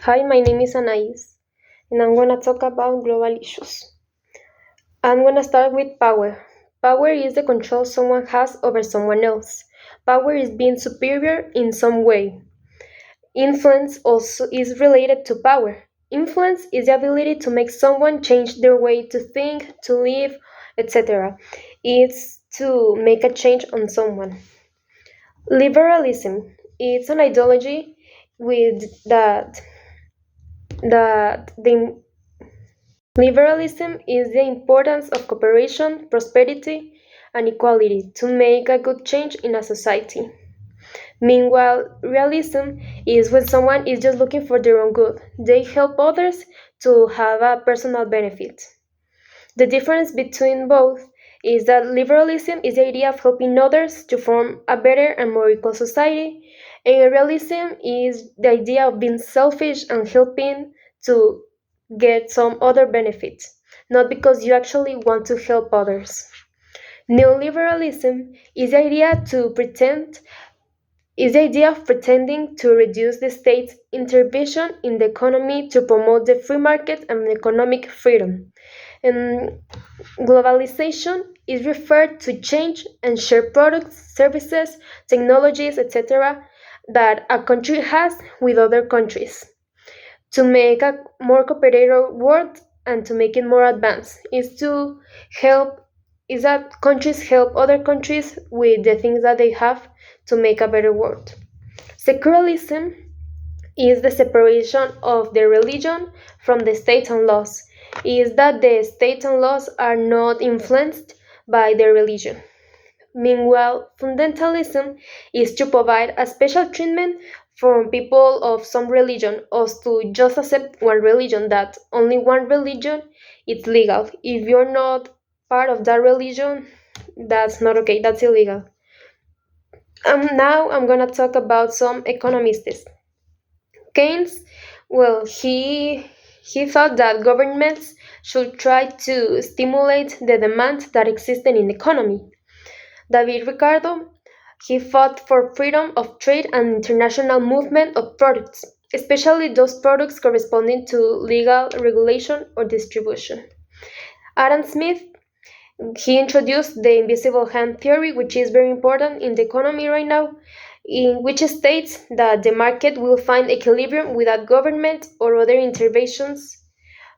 Hi, my name is Anais, and I'm going to talk about global issues. I'm going to start with power. Power is the control someone has over someone else. Power is being superior in some way. Influence also is related to power. Influence is the ability to make someone change their way to think, to live, etc. It's to make a change on someone. Liberalism is an ideology with that the Liberalism is the importance of cooperation, prosperity, and equality to make a good change in a society. Meanwhile, realism is when someone is just looking for their own good. They help others to have a personal benefit. The difference between both is that liberalism is the idea of helping others to form a better and more equal society, and realism is the idea of being selfish and helping to get some other benefits, not because you actually want to help others. Neoliberalism is the idea of pretending to reduce the state's intervention in the economy to promote the free market and economic freedom. And globalization is referred to change and share products, services, technologies, etc., that a country has with other countries to make a more competitive world and to make it more advanced is to help is that countries help other countries with the things that they have to make a better world. Secularism is the separation of the religion from the state and laws, is that the state and laws are not influenced by the religion. Meanwhile, fundamentalism is to provide a special treatment for people of some religion or to just accept one religion, that only one religion is legal. If you're not part of that religion, that's not okay, that's illegal. Now I'm gonna talk about some economists. Keynes, well, he thought that governments should try to stimulate the demand that existed in the economy. David Ricardo, he fought for freedom of trade and international movement of products, especially those products corresponding to legal regulation or distribution. Adam Smith, he introduced the invisible hand theory, which is very important in the economy right now, in which states that the market will find equilibrium without government or other interventions,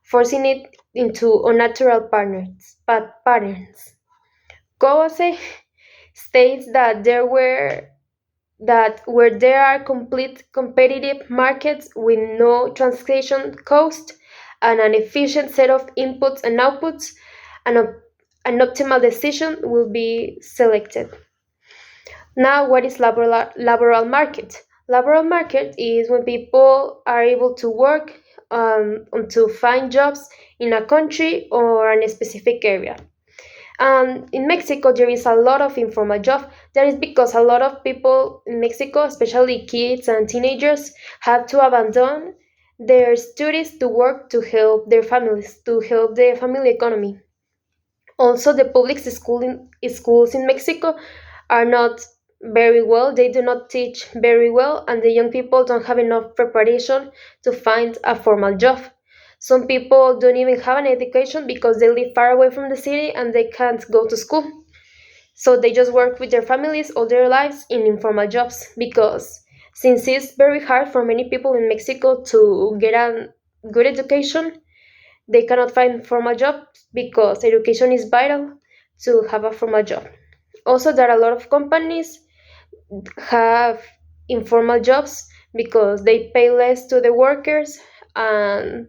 forcing it into unnatural patterns. Kawase states that where there are complete competitive markets with no transaction cost and an efficient set of inputs and outputs, an, an optimal decision will be selected. Now, what is laboral market? Laboral market is when people are able to work to find jobs in a country or in a specific area. And in Mexico, there is a lot of informal job. That is because a lot of people in Mexico, especially kids and teenagers, have to abandon their studies to work to help their families, to help the family economy. Also, the schools in Mexico are not very well. They do not teach very well, and the young people don't have enough preparation to find a formal job. Some people don't even have an education because they live far away from the city and they can't go to school. So they just work with their families all their lives in informal jobs because since it's very hard for many people in Mexico to get a good education, they cannot find formal jobs because education is vital to have a formal job. Also, there are a lot of companies have informal jobs because they pay less to the workers, and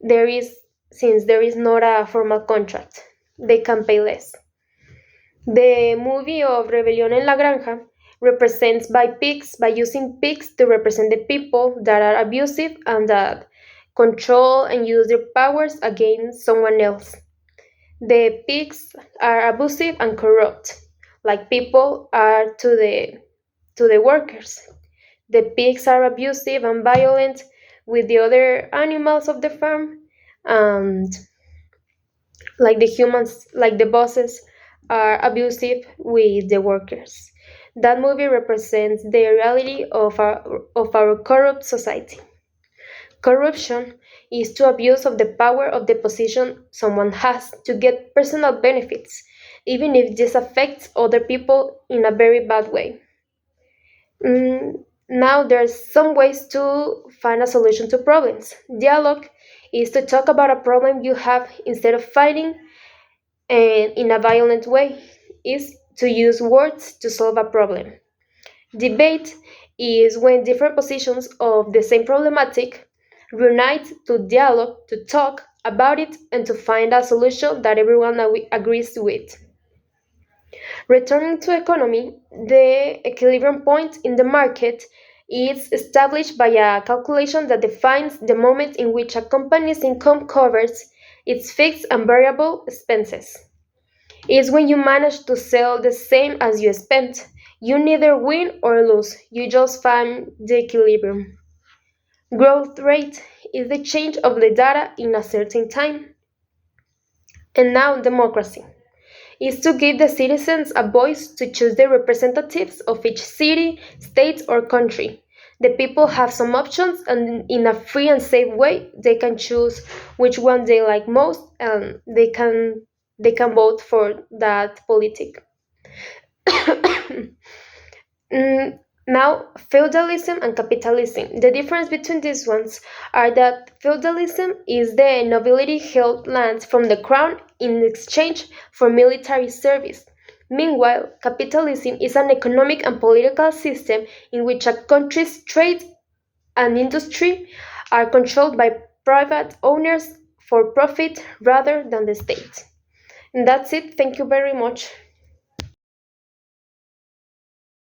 there is since there is not a formal contract, they can pay less. The movie of Rebelión en la Granja represents by using pigs to represent the people that are abusive and that control and use their powers against someone else. The pigs are abusive and corrupt, like people are to the workers. The pigs are abusive and violent with the other animals of the farm, and like the humans, like the bosses, are abusive with the workers. That movie represents the reality of our corrupt society. Corruption is to abuse of the power of the position someone has to get personal benefits, even if this affects other people in a very bad way. Now, there's some ways to find a solution to problems. Dialogue is to talk about a problem you have instead of fighting, and in a violent way is to use words to solve a problem. Debate is when different positions of the same problematic reunite to dialogue, to talk about it, and to find a solution that everyone agrees with. Returning to economy, the equilibrium point in the market is established by a calculation that defines the moment in which a company's income covers its fixed and variable expenses. It's when you manage to sell the same as you spent. You neither win or lose, you just find the equilibrium. Growth rate is the change of the data in a certain time. And now, democracy is to give the citizens a voice to choose the representatives of each city, state, or country. The people have some options, and in a free and safe way, they can choose which one they like most, and they can vote for that politic. Mm, Now, feudalism and capitalism. The difference between these ones are that feudalism is the nobility held lands from the crown in exchange for military service. Meanwhile, capitalism is an economic and political system in which a country's trade and industry are controlled by private owners for profit rather than the state. And that's it. Thank you very much.